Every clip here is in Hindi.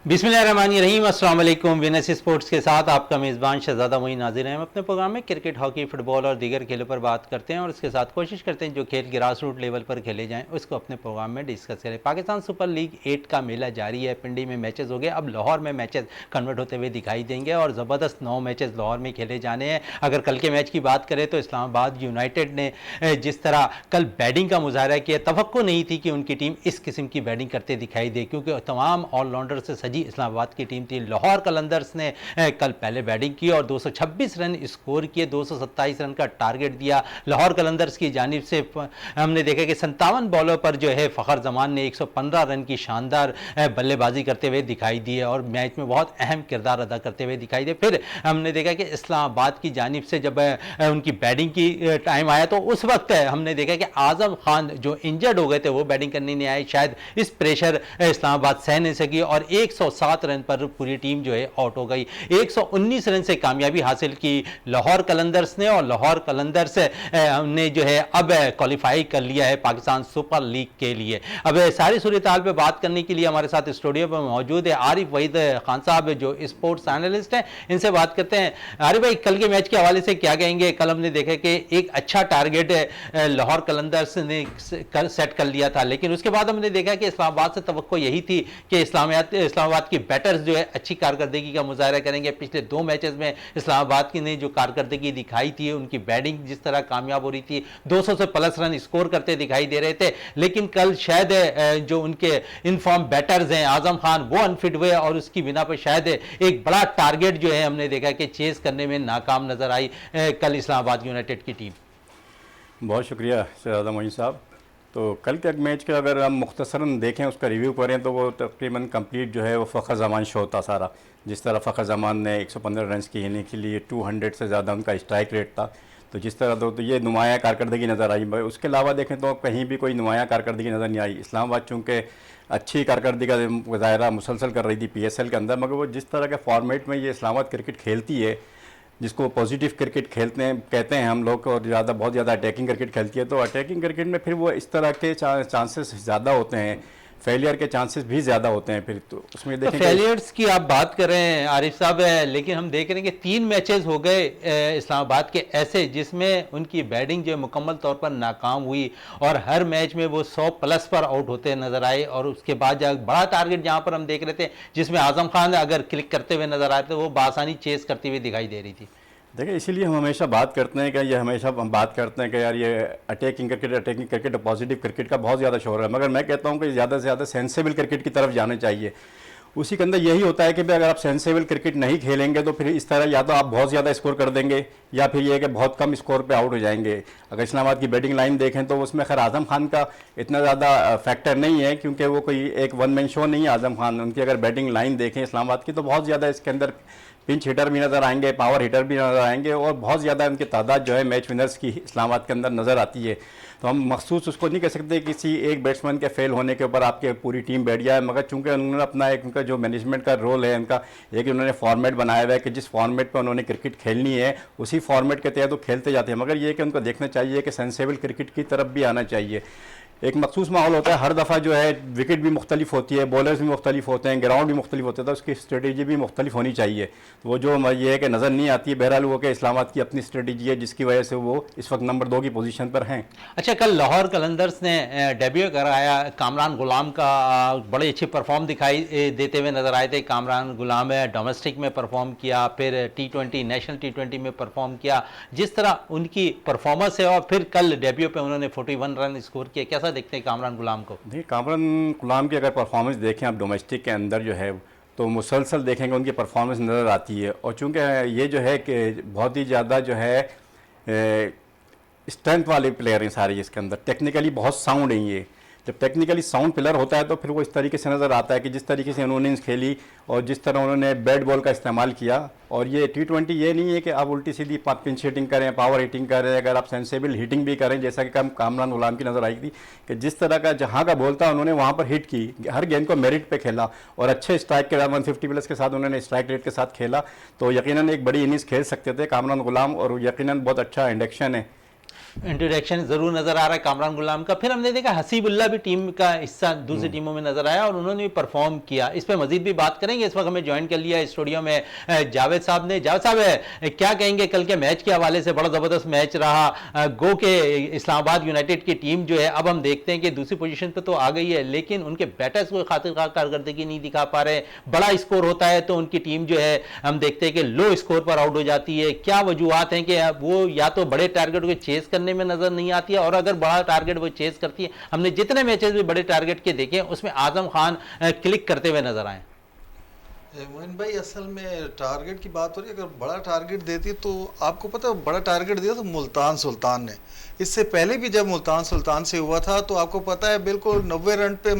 बिस्मिल्लाहिर्रहमानिर्रहीम। अस्सलाम वालेकुम। विनस स्पोर्ट्स के साथ आपका मेज़बान शहजादा मोइन नाज़िर हैं। हम अपने प्रोग्राम में क्रिकेट, हॉकी, फुटबॉल और दीगर खेलों पर बात करते हैं और इसके साथ कोशिश करते हैं जो खेल ग्रास रूट लेवल पर खेले जाएं उसको अपने प्रोग्राम में डिस्कस करें। पाकिस्तान सुपर लीग 8 का मेला जारी है। पिंडी में मैचेस हो गए, अब लाहौर में मैचेस कन्वर्ट होते हुए दिखाई देंगे और ज़बरदस्त 9 मैचेस लाहौर में खेले जाने हैं। अगर कल के मैच की बात करें तो इस्लामाबाद यूनाइटेड ने जिस तरह कल बैटिंग का मुजाहरा किया, तवक्को नहीं थी कि उनकी टीम इस किस्म की बैटिंग करते दिखाई दे, क्योंकि तमाम ऑलराउंडर से सजी इस्लामाबाद की टीम थी। लाहौर कलंदर्स ने कल पहले बैटिंग की और 226 रन स्कोर किए, 227 रन का टारगेट दिया लाहौर कलंदर्स की जानिब से। हमने देखा कि 57 बॉलों पर जो है फ़खर जमान ने 115 रन की शानदार बल्लेबाजी करते हुए दिखाई दी है और मैच में बहुत अहम किरदार अदा करते हुए दिखाई दे। फिर हमने देखा कि इस्लामाबाद की जानिब से जब उनकी बैटिंग की टाइम आया तो उस वक्त हमने देखा कि आजम खान जो इंजर्ड हो गए थे वो बैटिंग करने नहीं आए। शायद इस प्रेशर इस्लामाबाद सह नहीं सकी और 107 रन पर पूरी टीम जो है आउट हो गई। 119 रन से कामयाबी हासिल की लाहौर कलंदर्स ने और लाहौर कलंदर्स ने जो है अब क्वालिफाई कर लिया है पाकिस्तान सुपर लीग के लिए। अब सारी सूरत हाल पे बात करने के लिए हमारे साथ स्टूडियो पर मौजूद है आरिफ वहीद खान साहब जो स्पोर्ट्स एनालिस्ट हैं। इनसे बात करते हैं। आरिफ भाई, कल के मैच के हवाले से क्या कहेंगे? कल हमने देखा कि एक अच्छा टारगेट लाहौर कलंदर्स ने सेट कर लिया था, लेकिन उसके बाद हमने देखा कि इस्लामाबाद से तवक्को यही थी कि इस्लामाबाद की बैटर्स जो है अच्छी कारकर्दगी का मुजाहरा करेंगे। पिछले 2 मैचेस में इस्लामाबाद की ने जो कारकर्दगी दिखाई थी, उनकी बैटिंग जिस तरह कामयाब हो रही थी, 200 से प्लस रन स्कोर करते दिखाई दे रहे थे, लेकिन कल शायद जो उनके इनफॉर्म बैटर्स हैं आजम खान वो अनफिट हुए और उसकी बिना पर शायद एक बड़ा टारगेट जो है हमने देखा कि चेस करने में नाकाम नजर आई कल इस्लामाबाद यूनाइटेड की टीम। बहुत शुक्रिया शहजादा मोइन साहब। तो कल के मैच का अगर हम मुख्तसरन देखें, उसका रिव्यू करें तो वो तकरीबन कंप्लीट जो है वो फ़खर ज़मान शो था सारा। जिस तरह फ़खर ज़मान ने 115 रन खेलने के लिए 200 से ज़्यादा उनका स्ट्राइक रेट था, तो जिस तरह तो ये नुमाया कारकर्दगी नज़र आई। उसके अलावा देखें तो कहीं भी कोई नुमाया कारकर्दगी नज़र नहीं आई। इस्लामाबाद चूँकि अच्छी कारकर्दगी का मुजाहरा मुसलसल कर रही थी PSL के अंदर, मगर वो जिस तरह के फॉर्मेट में ये इस्लामाबाद क्रिकेट खेलती है, जिसको पॉजिटिव क्रिकेट खेलते हैं कहते हैं हम लोग, और बहुत ज़्यादा अटैकिंग क्रिकेट खेलती है, तो अटैकिंग क्रिकेट में फिर वो इस तरह के चांसेस ज़्यादा होते हैं, फेलियर के चांसेस भी ज़्यादा होते हैं। फिर तो उसमें देखें फेलियर्स की आप बात कर रहे हैं आरिफ साहब, लेकिन हम देख रहे हैं कि 3 मैचेस हो गए इस्लामाबाद के ऐसे जिसमें उनकी बैटिंग जो मुकम्मल तौर पर नाकाम हुई और हर मैच में वो 100 प्लस पर आउट होते नजर आए। और उसके बाद बड़ा टारगेट जहां पर हम देख रहे थे जिसमें आजम खान अगर क्लिक करते हुए नजर आए तो वो बासानी चेस करती हुई दिखाई दे रही थी। देखिए, इसीलिए हम हमेशा बात करते हैं कि हम बात करते हैं कि यार ये अटैकिंग क्रिकेट और पॉजिटिव क्रिकेट का बहुत ज़्यादा शोर है, मगर मैं कहता हूँ कि ज़्यादा से ज़्यादा सेंसेबल क्रिकेट की तरफ जाना चाहिए। उसी के अंदर यही होता है कि भाई अगर आप सेंसेबल क्रिकेट नहीं खेलेंगे तो फिर इस तरह या तो आप बहुत ज़्यादा स्कोर कर देंगे या फिर ये है कि बहुत कम स्कोर पे आउट हो जाएंगे। अगर इस्लामाबाद की बैटिंग लाइन देखें तो उसमें खैर आजम खान का इतना ज़्यादा फैक्टर नहीं है, क्योंकि वो कोई एक वन मैन शो नहीं है आजम खान। उनकी अगर बैटिंग लाइन देखें इस्लामाबाद की तो बहुत ज़्यादा इसके अंदर पिंच हिटर भी नज़र आएंगे, पावर हिटर भी नज़र आएंगे और बहुत ज़्यादा उनकी तादाद जो है मैच विनर्स की इस्लामाबाद के अंदर नज़र आती है। तो हम मखसूस उसको नहीं कह सकते किसी एक बैट्समैन के फेल होने के ऊपर आपकी पूरी टीम बैठ जाए, मगर चूंकि उन्होंने अपना एक उनका जो मैनेजमेंट का रोल है, उनका एक उन्होंने फॉर्मेट बनाया हुआ है कि जिस फॉर्मेट पर उन्होंने क्रिकेट खेलनी है उसी फॉर्मेट के तहत वो खेलते जाते हैं। मगर ये कि उनको देखना चाहिए कि सेंसेबल क्रिकेट की तरफ भी आना चाहिए। एक मखसूस माहौल होता है, हर दफ़ा जो है विकेट भी मुख्तलिफ होती है, बॉलर्स भी मुख्तलिफ होते हैं, ग्राउंड भी मुख्तलिफ होता है, तो उसकी स्ट्रेटेजी भी मुख्तलिफ होनी चाहिए। तो वो जो ये है कि नज़र नहीं आती है। बहरहाल वो कि इस्लामाबाद की अपनी स्ट्रेटेजी है जिसकी वजह से वो इस वक्त नंबर 2 की पोजीशन पर हैं। अच्छा, कल लाहौर कलंदर्स ने डेब्यू कराया। कामरान गुलाम का बड़े अच्छे परफॉर्म दिखाई देते हुए नजर आए थे। कामरान गुलाम डोमेस्टिक में परफॉर्म किया, फिर T20 नेशनल T20 में परफॉर्म किया। जिस तरह उनकी परफॉर्मेंस है और फिर कल डेब्यू पे उन्होंने 41 रन स्कोर किया, कैसा देखते हैं कामरान गुलाम को? देखिए, कामरान गुलाम की अगर परफॉर्मेंस देखें आप डोमेस्टिक के अंदर जो है तो मुसलसल देखेंगे उनकी परफॉर्मेंस नज़र आती है। और चूँकि ये जो है कि बहुत ही ज़्यादा जो है स्ट्रेंथ वाले प्लेयर हैं सारे, इसके अंदर टेक्निकली बहुत साउंड है। ये जब टेक्निकली साउंड प्लेयर होता है तो फिर वो इस तरीके से नज़र आता है कि जिस तरीके से उन्होंने खेली और जिस तरह उन्होंने बैट बॉल का इस्तेमाल किया। और ये T20 ये नहीं है कि आप उल्टी सीधी पिंच हिटिंग करें, पावर हिटिंग करें, अगर आप सेंसेबल हिटिंग भी करें, जैसा कि कामरान गुलाम की नज़र आई थी कि जिस तरह का जहाँ का बॉल था उन्होंने वहाँ पर हिट की, हर गेंद को मेरिट पे खेला और अच्छे स्ट्राइक के साथ 150 प्लस के साथ उन्होंने स्ट्राइक रेट के साथ खेला। तो यकीनन एक बड़ी इनिंग्स खेल सकते थे कामरान गुलाम और यकीनन बहुत अच्छा इंडक्शन है। इंट्रोडक्शन जरूर नजर आ रहा है कामरान गुलाम का। फिर हमने देखा हसीबुल्ला भी टीम का हिस्सा दूसरी टीमों में नजर आया और उन्होंने भी परफॉर्म किया। इस पर मजीद भी बात करेंगे। इस वक्त हमें ज्वाइन कर लिया स्टूडियो में जावेद साहब ने। जावेद साहब, क्या कहेंगे कल के मैच के हवाले से? बड़ा जबरदस्त मैच रहा। गो के इस्लामाबाद यूनाइटेड की टीम जो है अब हम देखते हैं कि दूसरी पोजीशन पर तो आ गई है, लेकिन उनके बैटर्स को खातिर कारकर्दगी नहीं दिखा पा रहे। बड़ा स्कोर होता है तो उनकी टीम जो है हम देखते हैं कि लो स्कोर पर आउट हो जाती है। क्या वजूहत हैं कि वो या तो बड़े टारगेट को चेस करने में नजर नहीं आती है, और अगर बड़ा टारगेट वो चेस करती है? हमने जितने मैचेस भी बड़े टारगेट के देखे उसमें आजम खान क्लिक करते हुए नजर आए। मोइन भाई, असल में टारगेट की बात हो रही है। अगर बड़ा टारगेट देती है तो आपको पता है, बड़ा टारगेट दिया तो मुल्तान सुल्तान ने। इससे पहले भी जब मुल्तान सुल्तान से हुआ था तो आपको पता है बिल्कुल 90 रन पे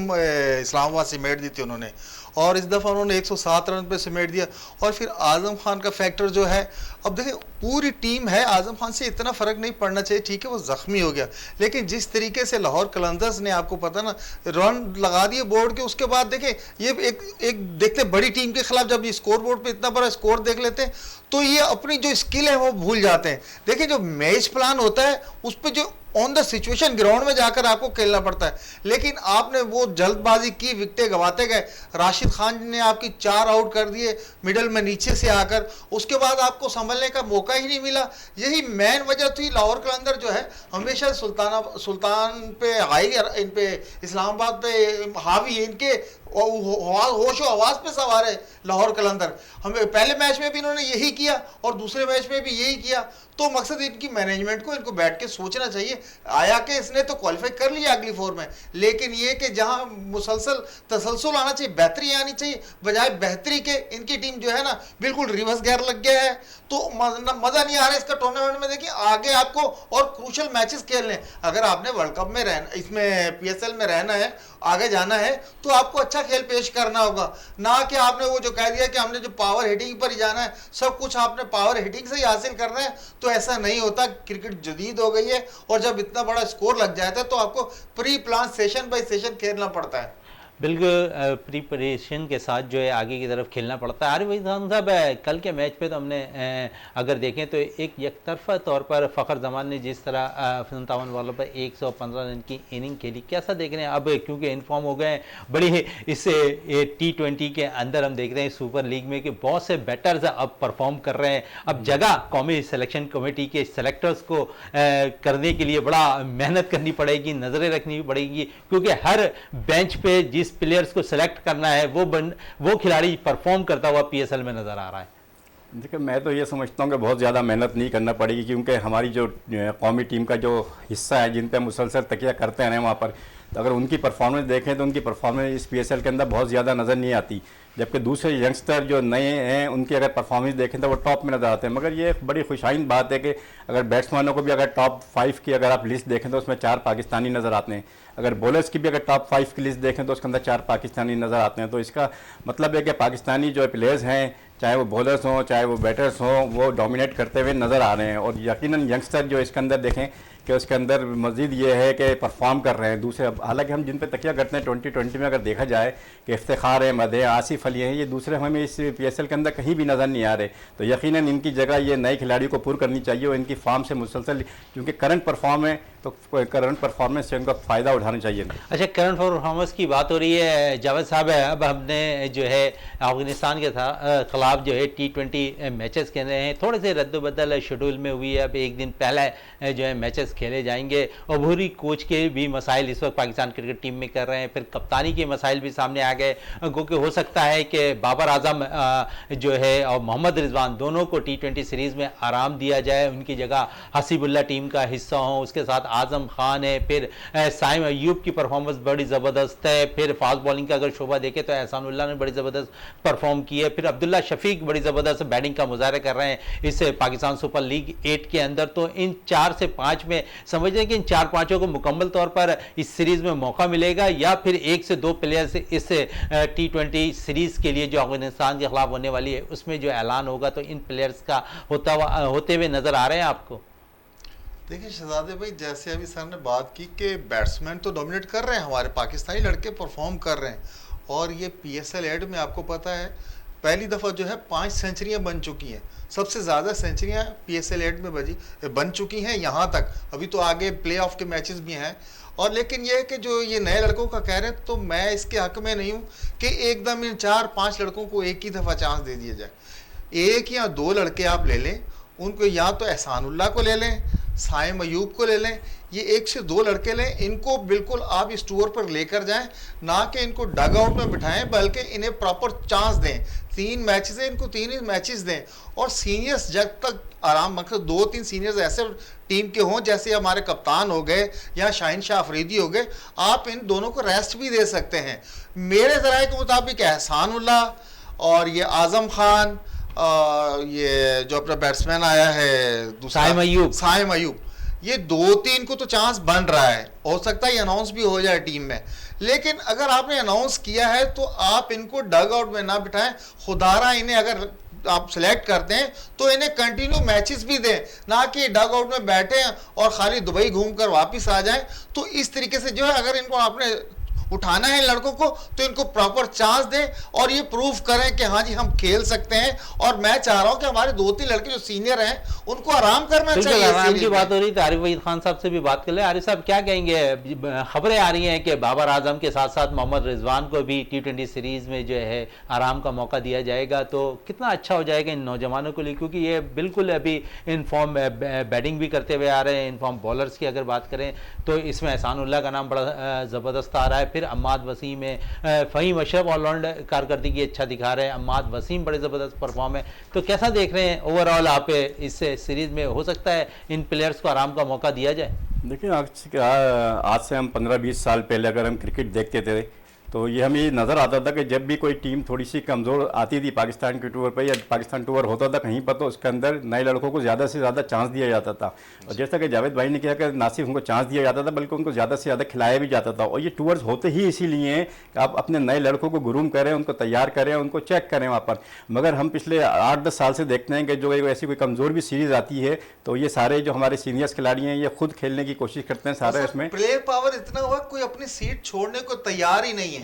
इस्लामाबाद सिमेट दी थी उन्होंने, और इस दफ़ा उन्होंने 107 रन पे सिमेट दिया। और फिर आज़म खान का फैक्टर जो है, अब देखिए पूरी टीम है, आज़म खान से इतना फ़र्क नहीं पड़ना चाहिए। ठीक है वो ज़ख्मी हो गया, लेकिन जिस तरीके से लाहौर कलंदर्स ने आपको पता ना रन लगा दिए बोर्ड के, उसके बाद देखें ये एक देखते बड़ी टीम के खिलाफ जब ये स्कोर बोर्ड पर इतना बड़ा स्कोर देख लेते हैं तो ये अपनी जो स्किल है वो भूल जाते हैं। देखिए जो मैच प्लान होता है उस पर जो ऑन द सिचुएशन ग्राउंड में जाकर आपको खेलना पड़ता है, लेकिन आपने वो जल्दबाजी की, विकेटें गंवाते गए। राशिद खान ने आपकी 4 आउट कर दिए मिडल में नीचे से आकर, उसके बाद आपको संभलने का मौका ही नहीं मिला। यही मेन वजह थी लाहौर के अंदर जो है हमेशा सुल्तान पे हाई, इन पे इस्लामाबाद पे हावी, इनके होश और आवाज पे सवार है लाहौर कलंदर। हमें पहले मैच में भी इन्होंने यही किया और दूसरे मैच में भी यही किया। तो मकसद इनकी मैनेजमेंट को इनको बैठ के सोचना चाहिए। आया कि इसने तो क्वालिफाई कर लिया अगली 4 में, लेकिन ये कि जहां मुसलसल तसलसल आना चाहिए, बेहतरी आनी चाहिए, बजाय बेहतरी के इनकी टीम जो है ना बिल्कुल रिवर्स गेयर लग गया है। तो मजा नहीं आ रहा है इसका टूर्नामेंट में। देखिए आगे आपको और क्रूशल मैचेस खेलने, अगर आपने वर्ल्ड कप में रहना, इसमें पीएसएल में रहना है, आगे जाना है, तो आपको अच्छा खेल पेश करना होगा। ना कि आपने वो जो कह दिया कि हमने जो पावर हिटिंग पर ही जाना है, सब कुछ आपने पावर हिटिंग से ही हासिल करना है, तो ऐसा नहीं होता। क्रिकेट जदीद हो गई है और जब इतना बड़ा स्कोर लग जाता है तो आपको pre plan session bye session खेलना पड़ता है। बिल्कुल प्रिपरेशन के साथ जो है आगे की तरफ खेलना पड़ता है। आरिफ खान साहब, कल के मैच पे तो हमने अगर देखें तो एक यकतरफा तौर पर फ़खर जमान ने जिस तरह 57 बॉलों पर 115 रन की इनिंग खेली, कैसा देख रहे हैं? अब क्योंकि इन्फॉर्म हो गए बड़ी इससे T20 के अंदर हम देख रहे हैं सुपर लीग में कि बहुत से बैटर्स अब परफॉर्म कर रहे हैं। अब जगह कौमी सिलेक्शन कमेटी के सेलेक्टर्स को करने के लिए बड़ा मेहनत करनी पड़ेगी, नज़रें रखनी पड़ेगी, क्योंकि हर बेंच पे जिस प्लेयर्स को सिलेक्ट करना है वो खिलाड़ी परफॉर्म करता हुआ पीएसएल में नजर आ रहा है। देखिए मैं तो ये समझता हूँ कि बहुत ज़्यादा मेहनत नहीं करना पड़ेगी, क्योंकि हमारी जो कौमी टीम का जो हिस्सा है जिन पे मुसलसल तकिया करते हैं वहाँ पर, तो अगर उनकी परफॉर्मेंस देखें तो उनकी परफॉर्मेंस इस पीएसएल के अंदर बहुत ज़्यादा नज़र नहीं आती, जबकि दूसरे यंगस्टर जो नए हैं उनकी अगर परफॉर्मेंस देखें तो वो टॉप में नज़र आते हैं। मगर ये बड़ी खुशाइन बात है कि अगर बैट्समैनों को भी अगर टॉप 5 की अगर आप लिस्ट देखें तो उसमें 4 पाकिस्तानी नज़र आते हैं। अगर बॉलर्स की भी अगर टॉप 5 की लिस्ट देखें तो उसके अंदर 4 पाकिस्तानी नज़र आते हैं। तो इसका मतलब है कि पाकिस्तानी जो प्लेयर्स हैं, चाहे वो बॉलर्स हों चाहे वो बैटर्स हों, वो डोमिनेट करते हुए नज़र आ रहे हैं। और यकीनन यंगस्टर जो इसके अंदर देखें कि उसके अंदर मज़ीद ये है कि परफॉर्म कर रहे हैं। दूसरे हालांकि हम जिन पे तकिया करते हैं 2020 में अगर देखा जाए कि इफ्तिखार अहमद है, आसिफ अली हैं, ये दूसरे हमें इस पीएसएल के अंदर कहीं भी नज़र नहीं आ रहे। तो यकीनन इनकी जगह ये नए खिलाड़ी को पूरी करनी चाहिए और इनकी फॉर्म से मुसलसल, क्योंकि करंट परफॉर्म है तो करंट परफॉर्मेंस से उनका फ़ायदा उठाना चाहिए। अच्छा, करंट परफॉर्मेंस की बात हो रही है जावेद साहब, अब हमने जो है अफगानिस्तान के खिलाफ जो है T20 मैचेस खेल रहे हैं, थोड़े से रद्द-बदल शेड्यूल में हुई है। अब एक दिन पहले जो है मैचेस खेले जाएंगे। अबूरी कोच के भी मसाइल इस वक्त पाकिस्तान क्रिकेट टीम में कर रहे हैं, फिर कप्तानी के मसाइल भी सामने आ गए, क्योंकि हो सकता है कि बाबर आजम जो है और मोहम्मद रिजवान दोनों को T20 सीरीज़ में आराम दिया जाए, उनकी जगह हसीबुल्ला टीम का हिस्सा हो, उसके साथ आजम खान है, फिर साइम अयूब की परफॉर्मेंस बड़ी ज़बरदस्त है, फिर फास्ट बॉलिंग का अगर शोबा देखें तो एहसानुल्लाह ने बड़ी ज़बरदस्त परफॉर्म की है, फिर अब्दुल्ला शफीक बड़ी ज़बरदस्त बैटिंग का मुजाहरा कर रहे हैं इस पाकिस्तान सुपर लीग 8 के अंदर। तो इन 4 से 5 में समझ रहे हैं कि इन 4-5 को मुकम्मल तौर पर इस सीरीज़ में मौका मिलेगा, या फिर 1 से 2 प्लेयर्स इस T20 सीरीज़ के लिए जो अफगानिस्तान के खिलाफ होने वाली है उसमें जो ऐलान होगा, तो इन प्लेयर्स का होते हुए नज़र आ रहे हैं आपको? देखिए शहजादे भाई, जैसे अभी सर ने बात की कि बैट्समैन तो डोमिनेट कर रहे हैं, हमारे पाकिस्तानी लड़के परफॉर्म कर रहे हैं, और ये PSL 8 में आपको पता है पहली दफ़ा जो है 5 सेंचुरियां बन चुकी हैं। सबसे ज़्यादा सेंचुरियां PSL 8 में बन चुकी हैं यहाँ तक। अभी तो आगे प्लेऑफ के मैचेस भी हैं। और लेकिन ये है कि जो ये नए लड़कों का कह रहे हैं, तो मैं इसके हक में नहीं हूँ कि एकदम इन 4-5 लड़कों को एक ही दफ़ा चांस दे दिया जाए। एक या दो लड़के आप ले लें, उनको या तो एहसानुल्लाह को ले लें, साइम अयूब को ले लें, ये 1 से 2 लड़के लें, इनको बिल्कुल आप इस टूर पर लेकर जाएं, ना कि इनको डग आउट में बिठाएं, बल्कि इन्हें प्रॉपर चांस दें। 3 मैचेस हैं, इनको 3 ही मैचेस दें। और सीनियर्स जब तक आराम, मतलब 2-3 सीनियर्स ऐसे टीम के हों, जैसे हमारे कप्तान हो गए या शाहीन शाह अफरीदी हो गए, आप इन दोनों को रेस्ट भी दे सकते हैं। मेरे ज़राए के मुताबिक एहसानुल्लाह और ये आज़म खान, ये जो अपना बैट्समैन आया है दूसरा साइम अयूब, ये 2-3 को तो चांस बन रहा है। हो सकता है ये अनाउंस भी हो जाए टीम में, लेकिन अगर आपने अनाउंस किया है तो आप इनको डग आउट में ना बिठाएं। खुदारा इन्हें अगर आप सिलेक्ट करते हैं तो इन्हें कंटिन्यू मैचेस भी दें, ना कि डग आउट में बैठे और खाली दुबई घूमकर वापस आ जाएं। तो इस तरीके से जो है, अगर इनको आपने उठाना है लड़कों को, तो इनको प्रॉपर चांस दें और ये प्रूव करें कि हाँ जी हम खेल सकते हैं। और मैं चाह रहा हूं कि हमारे 2-3 लड़के जो सीनियर हैं उनको आराम करना चाहिए। आराम की बात हो रही थी, आरिफ वहीद खान साहब से भी बात कर ले। आरिफ साहब क्या कहेंगे? खबरें आ रही हैं कि बाबर आजम के साथ साथ मोहम्मद रिजवान को भी T20 सीरीज में जो है आराम का मौका दिया जाएगा, तो कितना अच्छा हो जाएगा इन नौजवानों के लिए, क्योंकि ये बिल्कुल अभी इन फॉर्म बैटिंग भी करते हुए आ रहे हैं। इन फॉर्म बॉलर्स की अगर बात करें तो इसमें एहसानुल्लाह का नाम बड़ा ज़बरदस्त आ रहा है। फिर अम्माद वसीम है, फ़हीम अशरफ ऑलराउंड कारकर्दगी अच्छा दिखा रहे हैं, अम्माद वसीम बड़े ज़बरदस्त परफॉर्म है। तो कैसा देख रहे हैं ओवरऑल आप इस सीरीज़ में? हो सकता है इन प्लेयर्स को आराम का मौका दिया जाए? देखिए, आज से हम 15-20 साल पहले अगर हम क्रिकेट देखते थे तो ये हमें नज़र आता था कि जब भी कोई टीम थोड़ी सी कमज़ोर आती थी पाकिस्तान के टूर पर या पाकिस्तान टूर होता था कहीं पर, तो उसके अंदर नए लड़कों को ज़्यादा से ज़्यादा चांस दिया जाता था। और जैसा कि जावेद भाई ने कहा कि ना सिर्फ उनको चांस दिया जाता था बल्कि उनको ज़्यादा से ज़्यादा खिलाया भी जाता था। और ये टूर्स होते ही इसीलिए हैं कि आप अपने नए लड़कों को ग्रूम करें, उनको तैयार करें, उनको चेक करें वहाँ पर। मगर हम पिछले 8-10 साल से देखते हैं कि जो ऐसी कोई कमज़ोर भी सीरीज़ आती है तो ये सारे जो हमारे सीनियर्स खिलाड़ी हैं ये खुद खेलने की कोशिश करते हैं सारे। इसमें प्लेयर पावर इतना हुआ, कोई अपनी सीट छोड़ने को तैयार ही नहीं है।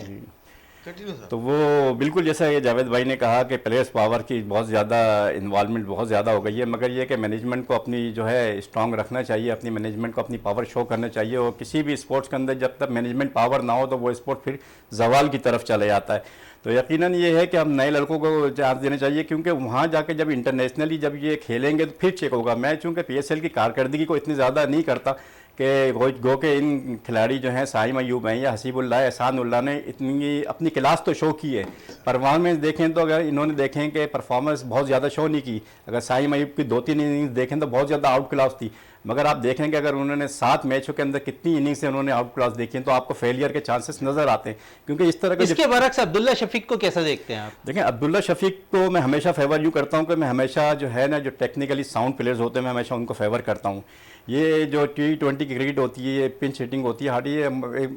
तो वो बिल्कुल जैसा ये जावेद भाई ने कहा कि प्लेयर्स पावर की बहुत ज़्यादा इन्वॉल्वमेंट बहुत ज़्यादा हो गई है। मगर ये कि मैनेजमेंट को अपनी जो है स्ट्रांग रखना चाहिए, अपनी मैनेजमेंट को अपनी पावर शो करना चाहिए। और किसी भी स्पोर्ट्स के अंदर जब तक मैनेजमेंट पावर ना हो तो वो स्पोर्ट फिर जवाल की तरफ चले जाता है। तो यकीनन ये है कि हम नए लड़कों को चांस देना चाहिए, क्योंकि वहाँ जाके जब इंटरनेशनली जब ये खेलेंगे तो फिर चेक होगा। मैं चूँकि PSL की कारकर्दगी को इतनी ज़्यादा नहीं करता कि गो के इन खिलाड़ी जो हैं साइम अयूब हैं या हसीबुल्लाह एहसानुल्लाह ने इतनी अपनी क्लास तो शो की है। परफॉर्मेंस देखें तो अगर इन्होंने देखें कि परफॉर्मेंस बहुत ज़्यादा शो नहीं की। अगर साइम अयूब की 2-3 इनिंग्स देखें तो बहुत ज़्यादा आउट क्लास थी। मगर आप देखें कि अगर उन्होंने 7 मैचों के अंदर कितनी इनिंग्स से उन्होंने आउट क्लास देखी तो आपको फेलियर के चांसेस नजर आते हैं। क्योंकि इस तरह के इसके बरक्स अब्दुल्ला शफीक को कैसे देखते हैं आप? देखें, अब्दुल्ला शफीक को मैं हमेशा फेवर यूँ करता हूँ कि मैं हमेशा जो है ना, जो टेक्निकली साउंड प्लेयर्स होते हैं मैं हमेशा उनको फेवर करता हूँ। ये जो T20 की क्रिकेट होती है, ये पिंच हिटिंग होती है, हार्डी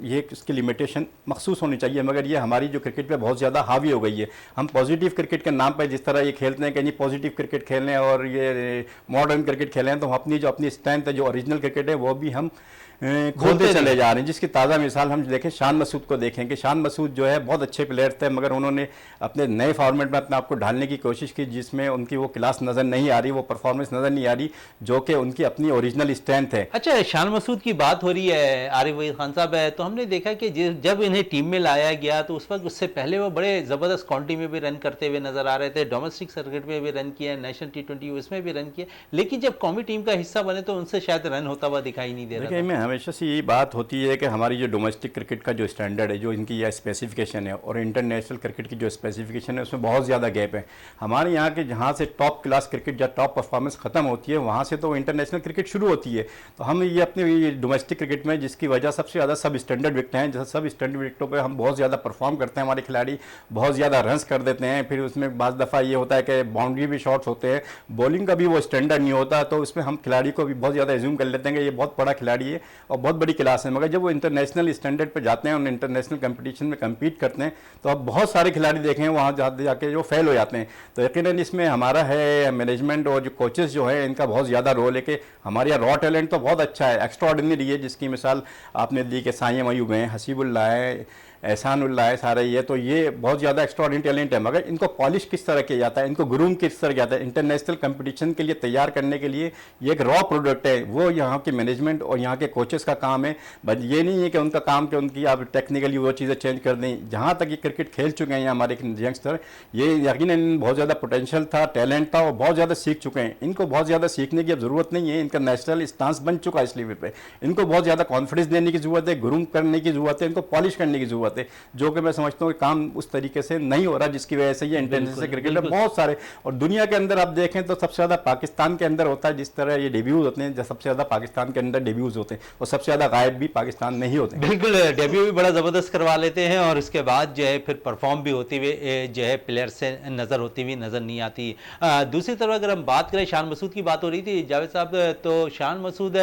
ये इसकी लिमिटेशन मखसूस होनी चाहिए। मगर ये हमारी जो क्रिकेट पे बहुत ज़्यादा हावी हो गई है। हम पॉजिटिव क्रिकेट के नाम पर जिस तरह ये खेलते हैं कि नहीं पॉजिटिव क्रिकेट खेलें और ये मॉडर्न क्रिकेट खेलें, तो हम अपनी जो अपनी स्ट्रेंथ है, जो ओरिजिनल क्रिकेट है, वो भी हम खोलते चले जा रहे हैं। जिसकी ताज़ा मिसाल हम देखें, शान मसूद को देखें कि शान मसूद जो है बहुत अच्छे प्लेयर थे, मगर उन्होंने अपने नए फॉर्मेट में अपने आप को ढालने की कोशिश की जिसमें उनकी वो क्लास नज़र नहीं आ रही, वो परफॉर्मेंस नज़र नहीं आ रही जो कि उनकी अपनी ओरिजिनल स्ट्रेंथ है। अच्छा, शान मसूद की बात हो रही है, आरिफ वहीद खान साहब है, तो हमने देखा कि जब इन्हें टीम में लाया गया तो उस वक्त उससे पहले वो बड़े ज़बरदस्त काउंटी में भी रन करते हुए नजर आ रहे थे, डोमेस्टिक सर्किट में भी रन किया, नेशनल T20 उसमें भी रन किया, लेकिन जब कौमी टीम का हिस्सा बने तो उनसे शायद रन होता हुआ दिखाई नहीं दे रहा। मैं हमेशा से यही बात होती है कि हमारी जो डोमेस्टिक क्रिकेट का जो स्टैंडर्ड है, जो इनकी यह स्पेसिफिकेशन है, और इंटरनेशनल क्रिकेट की जो स्पेसिफिकेशन है उसमें बहुत ज़्यादा गैप है। हमारे यहाँ के जहाँ से टॉप क्लास क्रिकेट या टॉप परफॉर्मेंस ख़त्म होती है वहाँ से तो इंटरनेशनल क्रिकेट शुरू होती है। तो हम ये अपने डोमेस्टिक क्रिकेट में जिसकी वजह सबसे ज़्यादा सब स्टैंडर्ड विकेट हैं, जैसे सब स्टैंडर्ड विकेटों पर हम बहुत ज़्यादा परफॉर्म करते हैं, हमारे खिलाड़ी बहुत ज़्यादा रन्स कर देते हैं। फिर उसमें बाज़ दफ़ा ये होता है कि बाउंड्री भी शॉट्स होते हैं, बॉलिंग का भी वो स्टैंडर्ड नहीं होता, तो उसमें हम खिलाड़ी को भी बहुत ज़्यादा एज्यूम कर लेते हैं कि ये बहुत बड़ा खिलाड़ी है और बहुत बड़ी क्लास है। मगर जब वो इंटरनेशनल स्टैंडर्ड पर जाते हैं और इंटरनेशनल कंपटीशन में कम्पीट करते हैं तो अब बहुत सारे खिलाड़ी देखे हैं वहाँ जाके जो फेल हो जाते हैं। तो यकीनन इसमें हमारा है मैनेजमेंट और जो कोचेस जो है इनका बहुत ज़्यादा रोल है कि हमारे यहाँ रॉ टैलेंट तो बहुत अच्छा है, एक्स्ट्रा ऑर्डिनरी है, जिसकी मिसाल आपने दी कि साइम अयूब हैं, हसीबुल्लाह है, एहसान उल्ला है सारे, ये तो ये बहुत ज़्यादा एक्स्ट्राऑर्डिनरी टैलेंट है, मगर इनको पॉलिश किस तरह किया जाता है, इनको ग्रूम किस तरह किया जाता है, इंटरनेशनल कंपटीशन के लिए तैयार करने के लिए ये एक रॉ प्रोडक्ट है, वो यहाँ की मैनेजमेंट और यहाँ के कोचेस का काम है। बट ये नहीं है कि उनका काम कि उनकी आप टेक्निकली वो चीज़ें चेंज कर दें। जहाँ तक ये क्रिकेट खेल चुके हैं हमारे यंगस्टर, ये यकीनन बहुत ज़्यादा पोटेंशियल था, टैलेंट था और बहुत ज़्यादा सीख चुके हैं। इनको बहुत ज़्यादा सीखने की अब ज़रूरत नहीं है, इनका नेशनल स्टांस बन चुका है इस लेवल पे। इनको बहुत ज़्यादा कॉन्फिडेंस देने की ज़रूरत है, ग्रूम करने की ज़रूरत है, इनको पॉलिश करने की ज़रूरत है, जो कि मैं समझता हूँ कि काम उस तरीके से नहीं हो रहा, जिसकी वजह से ये इंटरनेशनल क्रिकेट बहुत सारे, और दुनिया के अंदर आप देखें तो सबसे ज़्यादा पाकिस्तान के अंदर होता है, जिस तरह ये डेब्यूज होते हैं, सबसे ज़्यादा पाकिस्तान के अंदर डेब्यूज होते हैं और सबसे ज़्यादा गायब भी पाकिस्तान में ही होते हैं। बिल्कुल, डेब्यू भी बड़ा ज़बरदस्त करवा लेते हैं और उसके बाद जो है फिर परफॉर्म भी होती हुई जो है प्लेयर से नज़र होती हुई नज़र नहीं आती। दूसरी तरफ अगर हम बात करें, शान मसूद की बात हो रही थी जावेद साहब, तो शान मसूद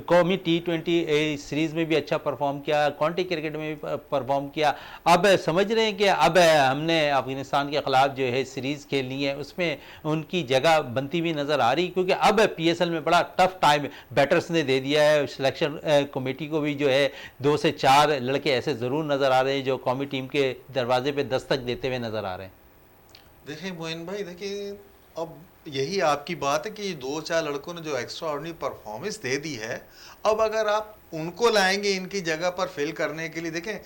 कौमी T20 सीरीज़ में भी अच्छा परफॉर्म किया, काउंटी क्रिकेट में भी परफॉर्म किया। अब समझ रहे हैं कि अब हमने अफगानिस्तान के ख़िलाफ़ जो है सीरीज़ खेलनी है, उसमें उनकी जगह बनती हुई नज़र आ रही, क्योंकि अब PSL में बड़ा टफ टाइम बैटर्स ने दे दिया है। सिलेक्शन कमेटी को भी जो है 2 से 4 लड़के ऐसे ज़रूर नज़र आ रहे हैं जो कौमी टीम के दरवाजे पे दस्तक देते हुए नज़र आ रहे हैं। देखिए मोइन भाई, देखिए अब यही आपकी बात है कि 2-4 लड़कों ने जो एक्स्ट्रा ऑर्डिनरी परफॉर्मेंस दे दी है, अब अगर आप उनको लाएंगे इनकी जगह पर फिल करने के लिए, देखें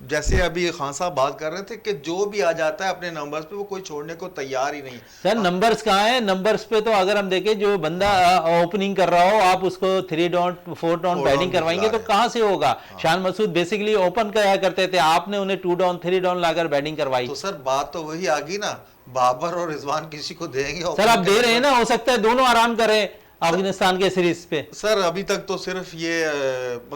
जैसे अभी खान साहब बात कर रहे थे कि जो भी आ जाता है अपने नंबर्स पे वो कोई छोड़ने को तैयार ही नहीं। सर नंबर्स कहाँ है? नंबर्स पे तो अगर हम देखें जो बंदा ओपनिंग कर रहा हो, आप उसको 3 डाउन 4 डाउन बैटिंग करवाएंगे तो कहाँ से होगा? शान मसूद बेसिकली ओपन कराया करते थे, आपने उन्हें 2 डाउन 3 डाउन लाकर बैटिंग करवाई। तो सर बात तो वही आ गई ना, बाबर और रिजवान किसी को देंगे? सर आप दे रहे हैं ना, हो सकता है दोनों आराम करें अफगानिस्तान के सीरीज पे। सर अभी तक तो सिर्फ ये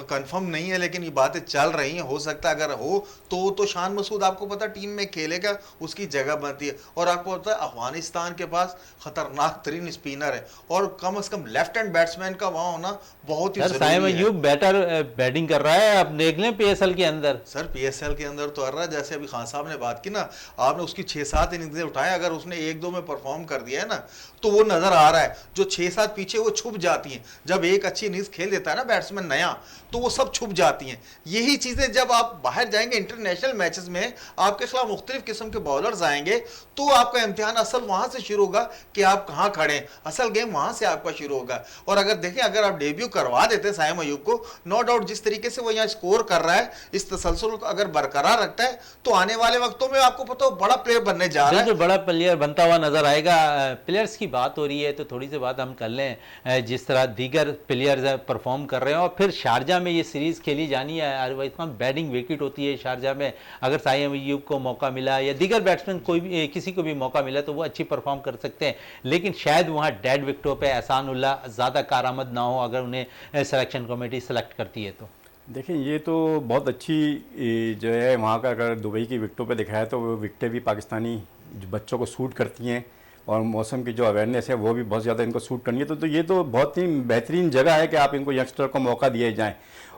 कंफर्म नहीं है, लेकिन ये बातें चल रही हैं। हो सकता है अगर हो तो शान मसूद आपको पता टीम में खेलेगा, उसकी जगह बनती है। और आपको पता है अफगानिस्तान के पास खतरनाक तरीन स्पिनर है और कम से कम लेफ्ट हैंड बैट्समैन का वहां होना बहुत ही जरूरी है। साइम अय्यूब बेटर बैटिंग कर रहा है, अब देख लें PSL के अंदर। सर PSL के अंदर तो आ रहा है, जैसे अभी खान साहब ने बात की ना, आपने उसकी 6-7 इनिंग्स उठाए, अगर उसने 1-2 में परफॉर्म कर दिया है ना तो वो नजर आ रहा है। जो 6-7 पीछे वो छुप जाती हैं, जब एक अच्छी इनिंग्स खेल देता है ना बैट्समैन नया, तो वो सब छुप जाती हैं। यही चीजें जब आप बाहर जाएंगे इंटरनेशनल मैचेस में, आपके खिलाफ मुख्तलिफ किस्म के बॉलर्स आएंगे, तो आपका इम्तिहान असल वहां से शुरू होगा कि आप कहां खड़े हैं। असल गेम वहां से आपका शुरू होगा। और अगर देखें, अगर आप डेब्यू करवा देते साइम अय्यूब को, नो डाउट जिस तरीके से वो यहाँ स्कोर कर रहा है, इस तसलसल को अगर बरकरार रखता है, तो आने वाले वक्तों में आपको पता हो बड़ा प्लेयर बनने जा रहा है, बड़ा प्लेयर बनता हुआ नजर आएगा। प्लेयर्स की बात हो रही है तो थोड़ी सी बात हम कर लें, जिस तरह दीगर प्लेयर्स परफॉर्म कर रहे हैं। और फिर शारजा में ये सीरीज़ खेली जानी है, आरिफ खान बैटिंग विकेट होती है शारजा में, अगर साइम अय्यूब को मौका मिला या दीगर बैट्समैन कोई भी किसी को भी मौका मिला तो वो अच्छी परफॉर्म कर सकते हैं। लेकिन शायद वहाँ डेड विकेटों पे एहसान उल्ला ज़्यादा कारआमद ना हो अगर उन्हें सिलेक्शन कमेटी सेलेक्ट करती है तो। देखिए ये तो बहुत अच्छी जो है वहाँ का, अगर दुबई की विकटों पे दिखाया तो वो विकटें भी पाकिस्तानी बच्चों को सूट करती हैं और मौसम की जो अवेयरनेस है वो भी बहुत ज़्यादा इनको सूट करनी है। तो ये तो बहुत ही बेहतरीन जगह है कि आप इनको यंगस्टर को मौका दिए जाएँ।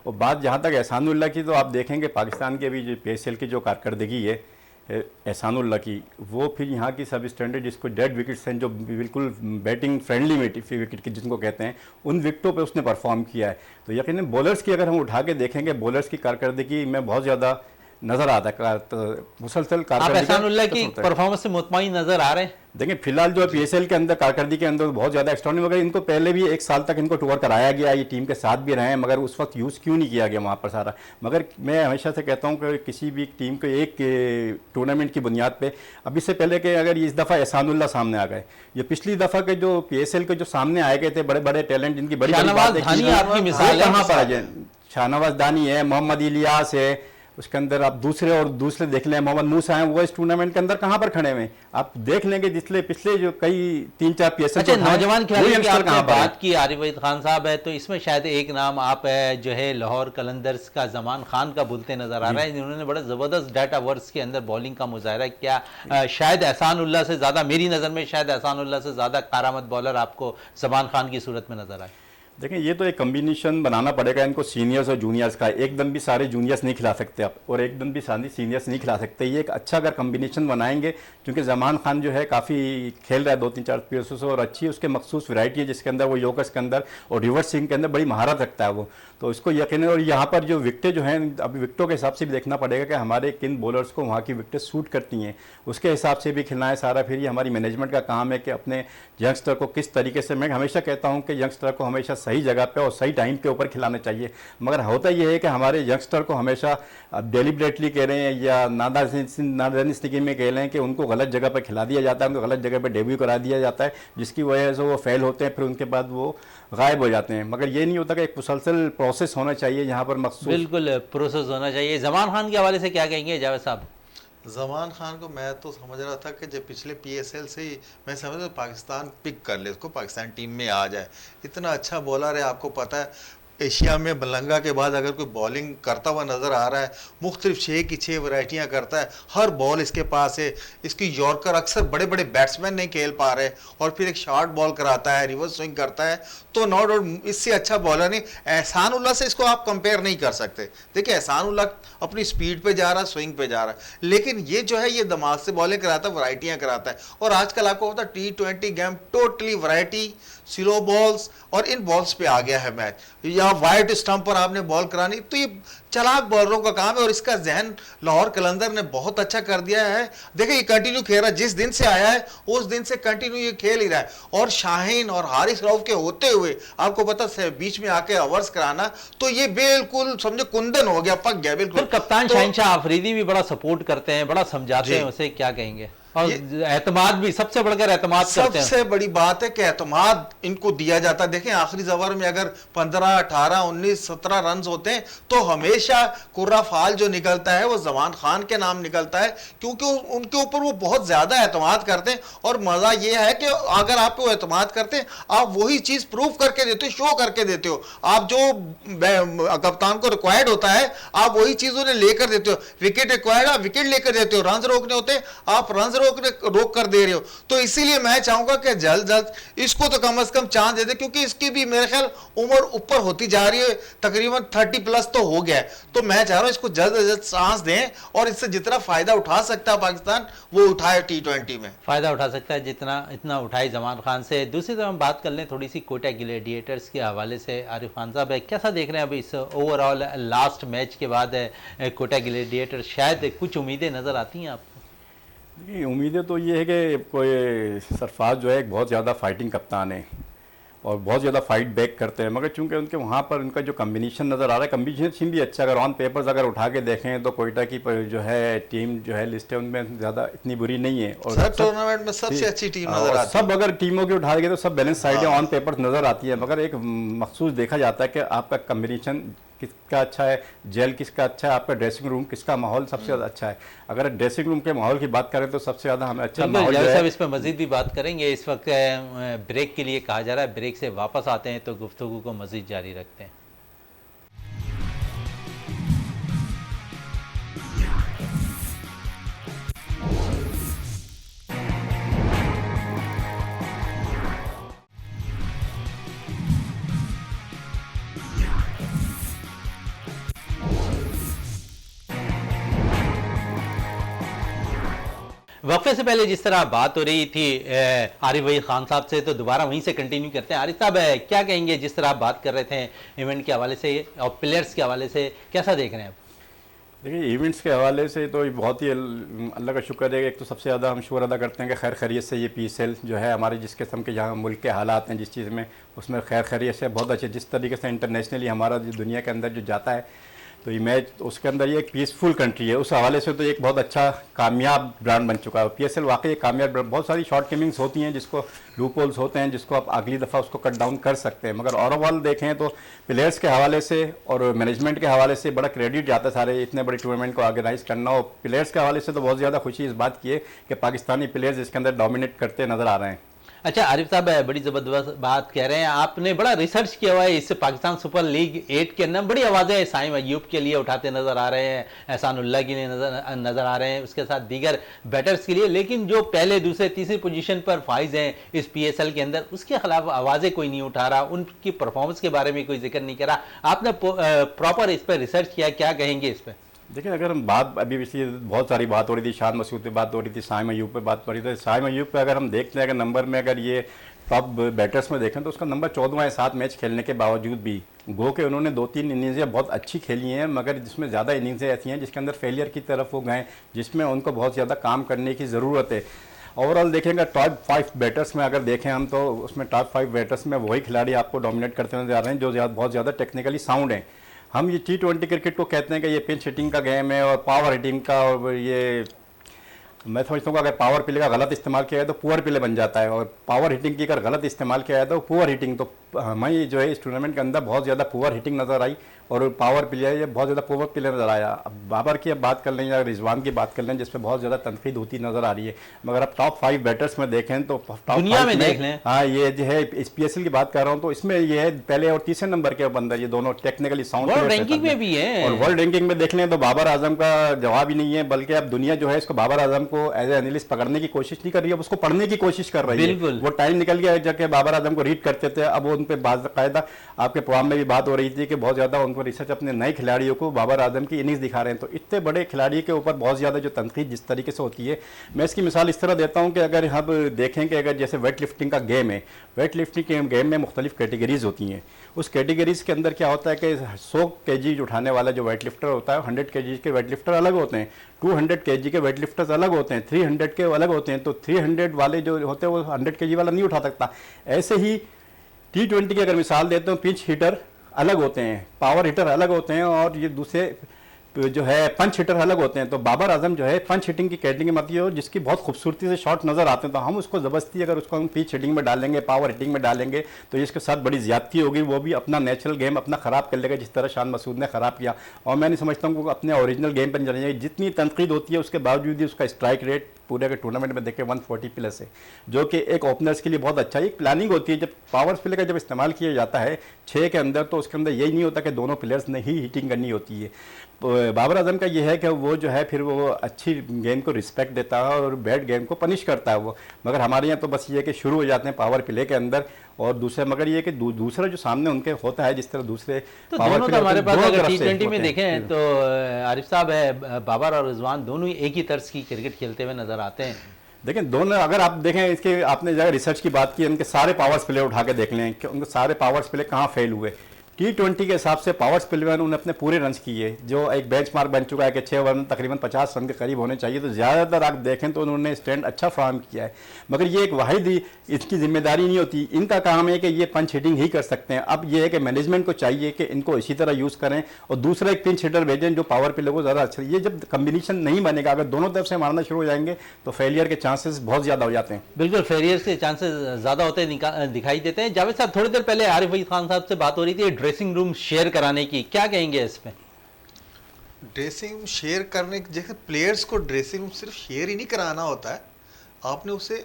और बात जहाँ तक एहसानुल्लाह की, तो आप देखेंगे पाकिस्तान के भी जो PSL की जो कारकर्दगी है एहसानुल्लाह की, वो फिर यहाँ की सब स्टैंडर्ड जिसको डेड विकेट्स हैं, जो बिल्कुल बैटिंग फ्रेंडली विकेट की जिनको कहते हैं, उन विकेटों पे उसने परफॉर्म किया है। तो यकीनन बॉलर्स की अगर हम उठा के देखेंगे, बॉलर्स की कारकर्दगी में बहुत ज़्यादा नज़र आता है, मुसलसल आप एहसानुल्लाह की परफॉर्मेंस से मुतमईन नज़र आ रहे हैं? देखिए फिलहाल जो PSL के अंदर कारकर्दगी के अंदर बहुत ज़्यादा एक्स्ट्राऑर्डिनरी, मगर इनको पहले भी 1 साल तक इनको टूर कराया गया, ये टीम के साथ भी रहे हैं, मगर उस वक्त यूज़ क्यों नहीं किया गया वहाँ पर सारा। मगर मैं हमेशा से कहता हूँ कि किसी भी टीम को एक टूर्नामेंट की बुनियाद पे, अब इससे पहले कि अगर इस दफ़ा एहसानुल्लाह सामने आ गए, ये पिछली दफ़ा के जो PSL के जो सामने आए गए थे बड़े बड़े टैलेंट, जिनकी बड़ी कहाँ पर आ जाए, शाहनवाज दानी है, मोहम्मद इलियास है, उसके अंदर आप दूसरे देख लें, मोहम्मद मूसा हैं, वो इस टूर्नामेंट के अंदर कहाँ पर खड़े हुए? आप देख लेंगे जिसले पिछले जो कई 3-4 PSL अच्छा, नौजवान खिलाड़ी की आपने बात की, आरिफ खान साहब है, तो इसमें शायद एक नाम आप जो है लाहौर कलंदर्स का जमान खान का बोलते नजर आ रहा है, जिन्होंने बड़ा ज़बरदस्त डाटा वर्स के अंदर बॉलिंग का मुजाहरा किया। शायद एहसानुल्लाह से ज़्यादा, मेरी नज़र में शायद एहसानुल्लाह से ज़्यादा कारआमद बॉलर आपको जमान खान की सूरत में नजर आए। देखें, ये तो एक कम्बिनेशन बनाना पड़ेगा इनको सीनियर्स और जूनियर्स का। एकदम भी सारे जूनियर्स नहीं खिला सकते आप और एकदम भी सारे सीनियर्स नहीं खिला सकते। ये एक अच्छा अगर कम्बिनेशन बनाएंगे, क्योंकि जमान खान जो है काफ़ी खेल रहा है 2-3-4 पीरियड्स से और अच्छी उसके मखसूस वैरायटी है जिसके अंदर वो योगर्स के अंदर और रिवर्स स्विंग के अंदर बड़ी महारत रखता है वो। तो इसको यकीन है। और यहाँ पर जो विकटें जो हैं, अभी विकटों के हिसाब से भी देखना पड़ेगा कि हमारे किन बॉलर्स को वहाँ की विकटें सूट करती हैं, उसके हिसाब से भी खिलना है सारा। फिर ये हमारी मैनेजमेंट का काम है कि अपने यंगस्टर को किस तरीके से, मैं हमेशा कहता हूँ कि यंगस्टर को हमेशा सही जगह पे और सही टाइम के ऊपर खिलाना चाहिए। मगर होता यह है कि हमारे यंगस्टर को हमेशा डेलिबरेटली कह रहे हैं या नादानिस्ती में कह रहे हैं कि उनको गलत जगह पर खिला दिया जाता है, उनको गलत जगह पर डेब्यू करा दिया जाता है, जिसकी वजह से वो फेल होते हैं, फिर उनके बाद वो गायब हो जाते हैं। मगर ये नहीं होता कि एक मुसलसल प्रोसेस होना चाहिए यहाँ पर मखसूस। बिल्कुल प्रोसेस होना चाहिए। जमान खान के हवाले से क्या कहेंगे जावेद साहब? जमान खान को मैं तो समझ रहा था कि जब पिछले PSL से ही मैं समझ रहा पाकिस्तान पिक कर ले, उसको पाकिस्तान टीम में आ जाए। इतना अच्छा बॉलर है, आपको पता है एशिया में मलंगा के बाद अगर कोई बॉलिंग करता हुआ नज़र आ रहा है, मुख्तलिफ 6 की 6 वैरायटियाँ करता है, हर बॉल इसके पास है। इसकी यॉर्कर अक्सर बड़े बड़े बैट्समैन नहीं खेल पा रहे और फिर एक शॉर्ट बॉल कराता है, रिवर्स स्विंग करता है, तो नो डाउट इससे अच्छा बॉलर नहीं। एहसान उल्लाह से इसको आप कंपेयर नहीं कर सकते। देखिए एहसान उल्लाह अपनी स्पीड पे जा रहा है, स्विंग पे जा रहा है, लेकिन ये जो है ये दिमाग से बॉलिंग कराता है, वैरायटियाँ कराता है। और आजकल आपको पता है T20 game totally variety, slow balls और इन बॉल्स पे आ गया है मैच। या वाइड स्टंप पर आपने बॉल करानी, तो ये चलाक बॉलरों का काम है और इसका जहन लाहौर कलंदर ने बहुत अच्छा कर दिया है। देखिए ये कंटिन्यू खेल रहा है, जिस दिन से आया है उस दिन से कंटिन्यू ये खेल ही रहा है। और शाहीन और हारिस रऊफ के होते हुए आपको पता है बीच में आके ओवर्स कराना, तो ये बिल्कुल समझो कुंदन हो गया, पक गया बिल्कुल। फिर कप्तान शाहिनशाह आफरीदी भी बड़ा सपोर्ट करते हैं, बड़ा समझाते हैं उसे, क्या कहेंगे? और एतमाद भी सबसे बढ़कर एतमाद करते हैं। सबसे बड़ी बात है कि एतमाद इनको दिया जाता है। देखें आखिरी ओवर में अगर 15, 18, 19, 17 रन होते हैं तो हमेशा कुर्रा फाल जो निकलता है वो जमान खान के नाम निकलता है, क्योंकि उनके ऊपर वो बहुत ज्यादा एतमाद करते हैं। और मजा ये है कि अगर आप वो एतमाद करते हैं, आप वही चीज प्रूव करके देते हो, शो करके देते हो। आप जो कप्तान को रिक्वायर्ड होता है आप वही चीज उन्हें लेकर देते हो। विकेट रिक्वायर्ड, आप विकेट लेकर देते हो। रन रोकने होते हैं, आप रन रोक कर दे रहे हो। तो इसीलिए मैं चाहूंगा कि जल्द जल्द इसको तो कम से कम चांस दे दे, क्योंकि इसकी भी मेरे ख्याल उम्र ऊपर होती जा रही है, तकरीबन 30+ तो हो गया है। तो मैं चाह रहा हूं इसको जल्द से जल्द चांस दें और इससे जितना फायदा उठा सकता है पाकिस्तान वो उठाए। T20 में फायदा उठा सकता है जितना इतना उठाए जमान खान से। दूसरी तरफ हम बात कर लें थोड़ी सी कोटा ग्लैडिएटर्स के हवाले से। आरिफ खान साहब कैसा देख रहे हैं अभी इस ओवरऑल लास्ट मैच के बाद कोटा ग्लैडिएटर्स? शायद कुछ उम्मीदें नजर आती हैं आपको? उम्मीदें तो ये है कि कोई सरफराज जो है एक बहुत ज़्यादा फाइटिंग कप्तान है और बहुत ज़्यादा फाइट बैक करते हैं, मगर चूंकि उनके वहाँ पर उनका जो कम्बिनेशन नज़र आ रहा है, कम्बिनेशन भी अच्छा, अगर ऑन पेपर्स अगर उठा के देखें तो कोयटा की जो है टीम जो है लिस्ट है उनमें ज़्यादा इतनी बुरी नहीं है और सब टूर्नामेंट में सबसे अच्छी टीम नजर आती है। सब अगर टीमों की उठा के तो सब बैलेंस साइडें ऑन पेपर नज़र आती है, मगर एक मखसूस देखा जाता है कि आपका कम्बिनेशन किसका अच्छा है, जेल किसका अच्छा है, आपका ड्रेसिंग रूम किसका माहौल सबसे ज़्यादा अच्छा है। अगर ड्रेसिंग रूम के माहौल की बात करें तो सबसे ज़्यादा हमें अच्छा माहौल जो है। इस पर मजीद भी बात करेंगे। इस वक्त ब्रेक के लिए कहा जा रहा है, ब्रेक से वापस आते हैं तो गुफ्तगू को मजीद जारी रखते हैं। वक्फे से पहले जिस तरह बात हो रही थी आरिफ भाई खान साहब से, तो दोबारा वहीं से कंटिन्यू करते हैं। आरिफ साहब क्या कहेंगे, जिस तरह आप बात कर रहे थे इवेंट के हवाले से और प्लेयर्स के हवाले से, कैसा देख रहे हैं आप? देखिए इवेंट्स के हवाले से तो बहुत ही अल्लाह का शुक्र है। एक तो सबसे ज़्यादा हम शुक्र अदा करते हैं कि खैर खैरियत से ये PSL जो है हमारे जिस किस्म के यहाँ मुल्क के हालात हैं, जिस चीज़ में उसमें खैर खैरियत से बहुत अच्छे, जिस तरीके से इंटरनेशनली हमारा जो दुनिया के अंदर जो जाता है तो ये मैच उसके अंदर ये एक पीसफुल कंट्री है, उस हवाले से तो एक बहुत अच्छा कामयाब ब्रांड बन चुका है। PSL वाकई एक कामयाब, बहुत सारी शॉर्ट गेमिंग्स होती हैं जिसको लूप होल्स होते हैं जिसको आप अगली दफ़ा उसको कट डाउन कर सकते हैं, मगर ओवरऑल देखें तो प्लेयर्स के हवाले से और मैनेजमेंट के हवाले से बड़ा क्रेडिट जाता है सारे इतने बड़े टूर्नामेंट को ऑर्गेनाइज करना। और प्लेयर्स के हवाले से तो बहुत ज़्यादा खुशी इस बात की है कि पाकिस्तानी प्लेयर्स इसके अंदर डोमिनेट करते नज़र आ रहे हैं। अच्छा आरिफ साहब, बड़ी ज़बरदस्त बात कह रहे हैं आपने, बड़ा रिसर्च किया हुआ है इस पाकिस्तान सुपर लीग 8 के अंदर। बड़ी आवाज़ें साइम अयूब के लिए उठाते नज़र आ रहे हैं, एहसानुल्लाह के लिए नज़र आ रहे हैं, उसके साथ दीगर बैटर्स के लिए, लेकिन जो पहले दूसरे तीसरी पोजीशन पर फाइज हैं इस PSL के अंदर, उसके खिलाफ आवाज़ें कोई नहीं उठा रहा, उनकी परफॉर्मेंस के बारे में कोई जिक्र नहीं करा। आपने प्रॉपर इस पर रिसर्च किया, क्या कहेंगे इस पर? देखिए, अगर हम बात अभी पिछली बहुत सारी बात हो रही थी, शान मसूद पे बात हो रही थी, साइम अयूब पे बात हो रही थी। साइम अयूब पे अगर हम देखते हैं, अगर नंबर में अगर ये टॉप बैटर्स में देखें तो उसका नंबर 14वां है 7 मैच खेलने के बावजूद भी। गो के उन्होंने 2-3 इनिंग्सें बहुत अच्छी खेली हैं, मगर जिसमें ज़्यादा इनिंग्सें ऐसी हैं जिसके अंदर फेलियर की तरफ वो गए, जिसमें उनको बहुत ज़्यादा काम करने की ज़रूरत है। ओवरऑल देखेंगे टॉप 5 बैटर्स में अगर देखें हम, तो उसमें टॉप 5 बैटर्स में वही खिलाड़ी आपको डोमिनेट करते नजर आ रहे हैं जो बहुत ज़्यादा टेक्निकली साउंड हैं। हम ये T20 क्रिकेट को कहते हैं कि ये पिंच हिटिंग का गेम है और पावर हिटिंग का, और ये मैं समझता हूँ कि अगर पावर प्ले का गलत इस्तेमाल किया जाए तो पुअर प्ले बन जाता है, और पावर हिटिंग की अगर गलत इस्तेमाल किया जाए तो पुअर हिटिंग। तो हमें जो है इस टूर्नामेंट के अंदर बहुत ज़्यादा पुअर हिटिंग नज़र आई और पावर प्ले है ये बहुत ज़्यादा पुअर प्ले नज़र आया। अब बाबर की अब बात कर लें या रिजवान की बात कर लें, जिसमें बहुत ज़्यादा तनकीद होती नज़र आ रही है, मगर अब टॉप 5 बैटर्स में देखें तो टॉप दुनिया में देख लें, हाँ ये जो है इस PSL की बात कर रहा हूँ तो इसमें ये है पहले और तीसरे नंबर के बंदर, ये दोनों टेक्निकली साउंड वर्ल्ड रैंकिंग में भी है। और वर्ल्ड रैंकिंग में देख लें तो बाबर आजम का जवाब ही नहीं है, बल्कि अब दुनिया जो है इसको बाबर आजम को एज ए एनालिस्ट पकड़ने की कोशिश नहीं कर रही है, अब उसको पढ़ने की कोशिश कर रही है। वो टाइम निकल गया जबकि बाबर आजम को रीड करते थे, अब वो उन पर बाकायदा आपके प्रोग्राम में भी बात हो रही थी कि बहुत ज़्यादा उनको रिसर्च अपने नए खिलाड़ियों को बाबर आजम की इनिंग्स दिखा रहे हैं। तो इतने बड़े खिलाड़ी के ऊपर बहुत ज़्यादा जो तनकीद जिस तरीके से होती है, मैं इसकी मिसाल इस तरह देता हूँ कि अगर हम देखें कि अगर जैसे वेट लिफ्टिंग का गेम है, वेट लिफ्टिंग के गेम में मुख्तलिफ कैटेगरीज होती हैं। उस कैटेगरीज के अंदर क्या होता है कि 100 kg उठाने वाला जो वेट लिफ्टर होता है, 100 kg के वेट लिफ्टर अलग होते हैं, 200 kg के वेट लिफ्टर्स अलग होते हैं, 300 के अलग होते हैं। तो 300 वाले जो होते हैं वो 100 kg वाला नहीं उठा सकता। ऐसे ही T20 की अगर मिसाल देते हो, पिंच हिटर अलग होते हैं, पावर हिटर अलग होते हैं, और ये दूसरे जो है पंच हिटर अलग होते हैं। तो बाबर आजम जो है पंच हिटिंग की कैटेगरी में आती है, जिसकी बहुत खूबसूरती से शॉट नज़र आते हैं। तो हम उसको ज़बरदस्ती अगर उसको हम पिच हिटिंग में डालेंगे, पावर हिटिंग में डालेंगे, तो इसके साथ बड़ी ज़्यादती होगी, वो भी अपना नेचुरल गेम अपना ख़राब कर लेगा जिस तरह शान मसूद ने ख़राब किया। और मैं नहीं समझता हूँ कि अपने ओरिजिनल गेम पर जाने, जितनी तनकीद होती है उसके बावजूद ही उसका स्ट्राइक रेट पूरे के टूर्नामेंट में देखें 140+ है, जो कि एक ओपनर्स के लिए बहुत अच्छा है। एक प्लानिंग होती है जब पावर प्ले का जब इस्तेमाल किया जाता है 6 के अंदर, तो उसके अंदर यही नहीं होता कि दोनों प्लेयर्स ने ही हिटिंग करनी होती है। बाबर आजम का ये है कि वो जो है फिर वो अच्छी गेम को रिस्पेक्ट देता है और बैड गेम को पनिश करता है वो। मगर हमारे यहाँ तो बस ये कि शुरू हो जाते हैं पावर प्ले के अंदर, और दूसरे मगर ये कि दूसरा जो सामने उनके होता है जिस तरह दूसरे तो पावर दोनों तो हमारे पास अगर T20 में हैं। देखें तो आरिफ साहब है, बाबर और रिजवान दोनों ही एक ही तर्ज की क्रिकेट खेलते हुए नजर आते हैं। देखें दोनों, अगर आप देखें इसके, आपने जगह रिसर्च की बात की, उनके सारे पावर्स प्ले उठा के देख लें कि उनके सारे पावर्स प्ले कहाँ फेल हुए। T20 के हिसाब से पावर्स प्ले में उन्होंने अपने पूरे रन किए, जो एक बेंचमार्क बन चुका है कि 6 ओवर में तकरीबन 50 रन के करीब होने चाहिए। तो ज़्यादातर आप देखें तो उन्होंने स्टैंड अच्छा फराहम किया है, मगर ये एक वाहिद ही इसकी जिम्मेदारी नहीं होती। इनका काम है कि ये पंच हिटिंग ही कर सकते हैं। अब ये है कि मैनेजमेंट को चाहिए कि इनको इसी तरह यूज़ करें, और दूसरा एक पिंच हिटर भेजें जो पावर प्ले को ज़्यादा अच्छा। ये जब कम्बिनेशन नहीं बनेगा, अगर दोनों तरफ से मारना शुरू हो जाएंगे तो फेलियर के चांसेस बहुत ज़्यादा हो जाते हैं। बिल्कुल, फेलियर के चांसेस ज़्यादा होते दिखाई देते हैं। जावेद साहब, थोड़ी देर पहले आरिफ वहीद खान साहब से बात हो रही थी ड्रेसिंग रूम शेयर कराने की, क्या कहेंगे इस पे? ड्रेसिंग रूम शेयर करने, जैसे प्लेयर्स को ड्रेसिंग रूम सिर्फ शेयर ही नहीं कराना होता है, आपने उसे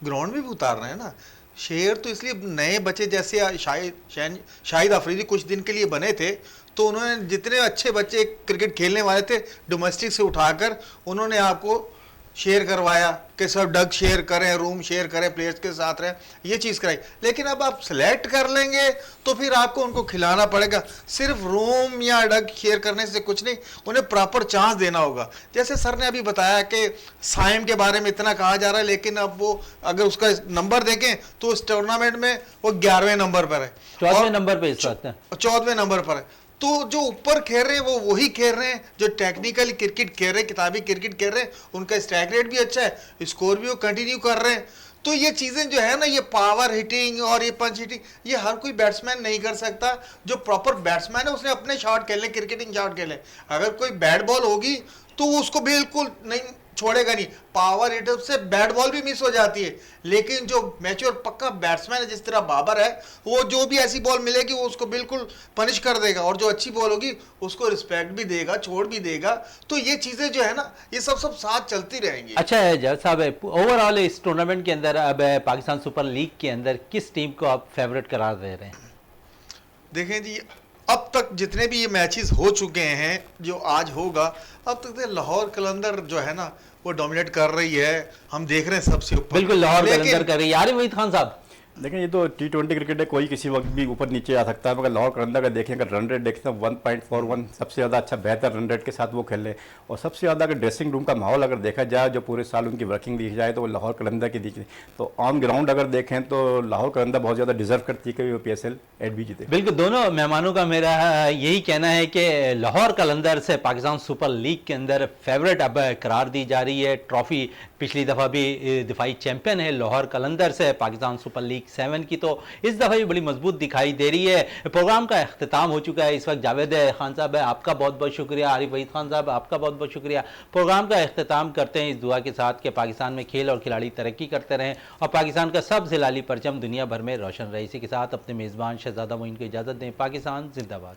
ग्राउंड में भी उतारना है ना। शेयर तो इसलिए नए बच्चे जैसे शाहिद अफरीदी कुछ दिन के लिए बने थे, तो उन्होंने जितने अच्छे बच्चे क्रिकेट खेलने वाले थे डोमेस्टिक से उठाकर उन्होंने आपको शेयर करवाया कि सब डग शेयर करें, रूम शेयर करें, प्लेयर्स के साथ रहें, ये चीज़ कराई। लेकिन अब आप सेलेक्ट कर लेंगे तो फिर आपको उनको खिलाना पड़ेगा। सिर्फ रूम या डग शेयर करने से कुछ नहीं, उन्हें प्रॉपर चांस देना होगा। जैसे सर ने अभी बताया कि साइम के बारे में इतना कहा जा रहा है, लेकिन अब वो अगर उसका नंबर देखें तो इस टूर्नामेंट में वो 11वें नंबर पर है, 14वें नंबर पर इस वक्त है, 14वें नंबर पर है। तो जो ऊपर खेल रहे हैं वो वही खेल रहे हैं जो टेक्निकल क्रिकेट खेल रहे हैं, किताबी क्रिकेट खेल रहे हैं, उनका स्ट्राइक रेट भी अच्छा है, स्कोर भी वो कंटिन्यू कर रहे हैं। तो ये चीज़ें जो है ना, ये पावर हिटिंग और ये पंच हिटिंग, ये हर कोई बैट्समैन नहीं कर सकता। जो प्रॉपर बैट्समैन है उसने अपने शॉट खेलने, क्रिकेटिंग शॉट खेले। अगर कोई बैट बॉल होगी तो वो उसको बिल्कुल नहीं छोड़ेगा नहीं। पावर हिटर से बैट बॉल भी मिस हो जाती है, लेकिन जो मैच्योर पक्का बैट्समैन है जिस तरह बाबर है, वो जो भी ऐसी बॉल मिलेगी वो उसको बिल्कुल पनिश कर देगा, और जो अच्छी बॉल होगी उसको रिस्पेक्ट भी देगा, छोड़ भी देगा। तो ये चीजें जो है ना, ये सब साथ चलती रहेंगी। अच्छा है जज साहब, ओवरऑल इस टूर्नामेंट के अंदर अब पाकिस्तान सुपर लीग के अंदर किस टीम को आप फेवरेट करार दे रहे हैं? देखें जी, अब तक जितने भी ये मैचेस हो चुके हैं, जो आज होगा, अब तक तो लाहौर कलंदर जो है ना वो डोमिनेट कर रही है, हम देख रहे हैं सबसे ऊपर। बिल्कुल लाहौर लेकिन कलंदर कर रही है। आरिफ वहीद खान साहब, देखें ये तो T20 क्रिकेट है, कोई किसी वक्त भी ऊपर नीचे आ सकता है, मगर लाहौर कलंदर का देखें, अगर रन रेट देखते हैं 1.41 सबसे ज़्यादा अच्छा बेहतर रन रेट के साथ वो खेले, और सबसे ज़्यादा अगर ड्रेसिंग रूम का माहौल अगर देखा जाए, जो पूरे साल उनकी वर्किंग देखी जाए, तो वो लाहौर कलंदर की दिखी। तो ऑन ग्राउंड अगर देखें तो लाहौर कलंदर बहुत ज़्यादा डिजर्व करती है कि वो PSL एड भी जीते। बिल्कुल दोनों मेहमानों का मेरा यही कहना है कि लाहौर कलंदर से पाकिस्तान सुपर लीग के अंदर फेवरेट अब करार दी जा रही है। ट्रॉफी पिछली दफ़ा भी दिफाई चैंपियन है लाहौर कलंदर से पाकिस्तान सुपर लीग 7 की, तो इस दफ़ा भी बड़ी मजबूत दिखाई दे रही है। प्रोग्राम का अख्तिताम हो चुका है इस वक्त। जावेद खान साहब आपका बहुत बहुत शुक्रिया, आरिफ वहीद खान साहब आपका बहुत बहुत शुक्रिया। प्रोग्राम का अख्तिताम करते हैं इस दुआ के साथ कि पाकिस्तान में खेल और खिलाड़ी तरक्की करते रहें और पाकिस्तान का सबसे लाली परचम दुनिया भर में रोशन रहे। इसी के साथ अपने मेज़बान शहजादा मोइन को इजाज़त दें। पाकिस्तान जिंदाबाद।